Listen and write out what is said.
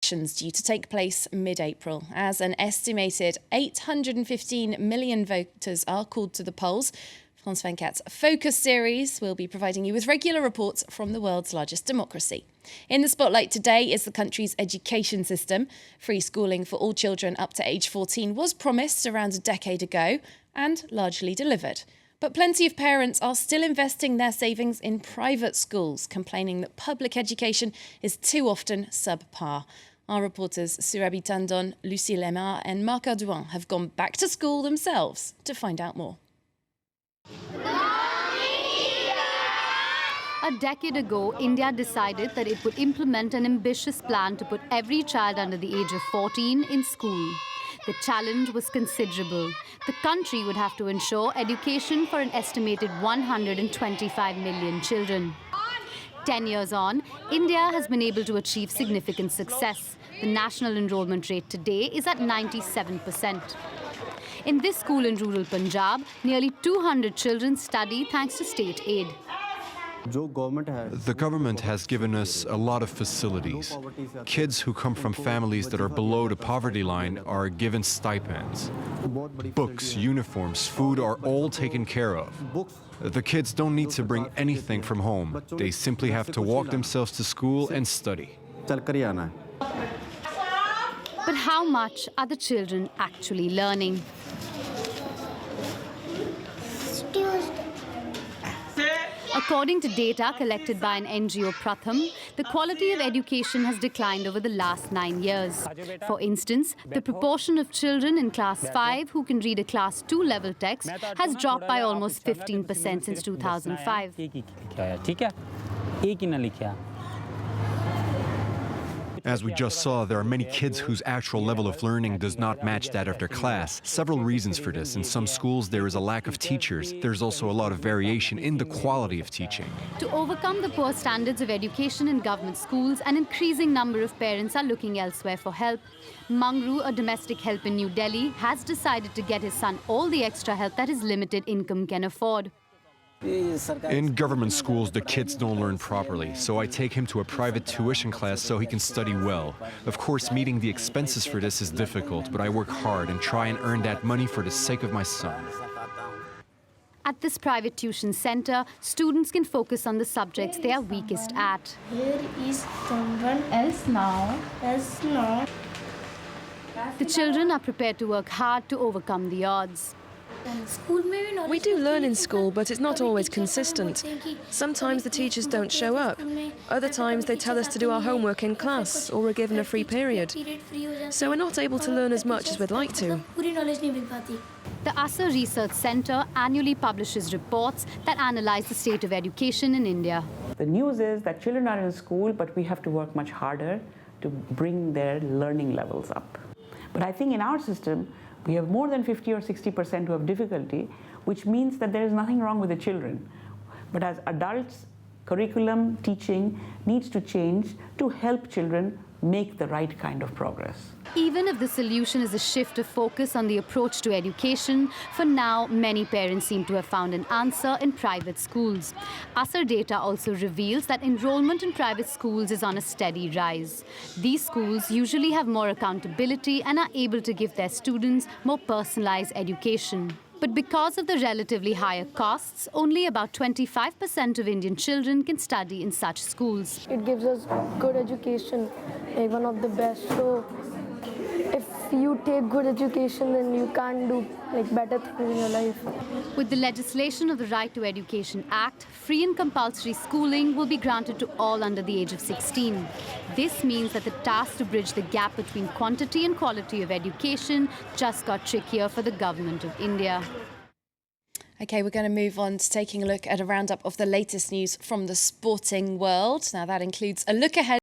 elections due to take place mid-April. As an estimated 815 million voters are called to the polls, France 24's Focus series will be providing you with regular reports from the world's largest democracy. In the spotlight today is the country's education system. Free schooling for all children up to age 14 was promised around a decade ago and largely delivered. But plenty of parents are still investing their savings in private schools, complaining that public education is too often subpar. Our reporters Surabhi Tandon, Lucie Lemar and Marc Ardouin have gone back to school themselves to find out more. A decade ago, India decided that it would implement an ambitious plan to put every child under the age of 14 in school. The challenge was considerable. The country would have to ensure education for an estimated 125 million children. 10 years on, India has been able to achieve significant success. The national enrollment rate today is at 97%. In this school in rural Punjab, nearly 200 children study thanks to state aid. The government has given us a lot of facilities. Kids who come from families that are below the poverty line are given stipends. Books, uniforms, food are all taken care of. The kids don't need to bring anything from home. They simply have to walk themselves to school and study. But how much are the children actually learning? According to data collected by an NGO Pratham, the quality of education has declined over the last 9 years. For instance, the proportion of children in class 5 who can read a class 2 level text has dropped by almost 15% since 2005. As we just saw, there are many kids whose actual level of learning does not match that of their class. Several reasons for this. In some schools, there is a lack of teachers. There's also a lot of variation in the quality of teaching. To overcome the poor standards of education in government schools, an increasing number of parents are looking elsewhere for help. Mangru, a domestic help in New Delhi, has decided to get his son all the extra help that his limited income can afford. In government schools, the kids don't learn properly, so I take him to a private tuition class so he can study well. Of course, meeting the expenses for this is difficult, but I work hard and try and earn that money for the sake of my son. At this private tuition center, students can focus on the subjects they are weakest at. Here is someone else now. The children are prepared to work hard to overcome the odds. We do learn in school, but it's not always consistent. Sometimes the teachers don't show up. Other times they tell us to do our homework in class, or we're given a free period. So we're not able to learn as much as we'd like to. The Asar Research Center annually publishes reports that analyze the state of education in India. The news is that children are in school, but we have to work much harder to bring their learning levels up. But I think in our system, we have more than 50 or 60% who have difficulty, which means that there is nothing wrong with the children. But as adults, curriculum, teaching needs to change to help children make the right kind of progress. Even if the solution is a shift of focus on the approach to education, for now, many parents seem to have found an answer in private schools. Asar data also reveals that enrollment in private schools is on a steady rise. These schools usually have more accountability and are able to give their students more personalized education. But because of the relatively higher costs, only about 25% of Indian children can study in such schools. It gives us good education, one of the best. So if you take good education, then you can do better things in your life. With the legislation of the Right to Education Act, free and compulsory schooling will be granted to all under the age of 16. This means that the task to bridge the gap between quantity and quality of education just got trickier for the government of India. OK, we're going to move on to taking a look at a roundup of the latest news from the sporting world. Now, that includes a look ahead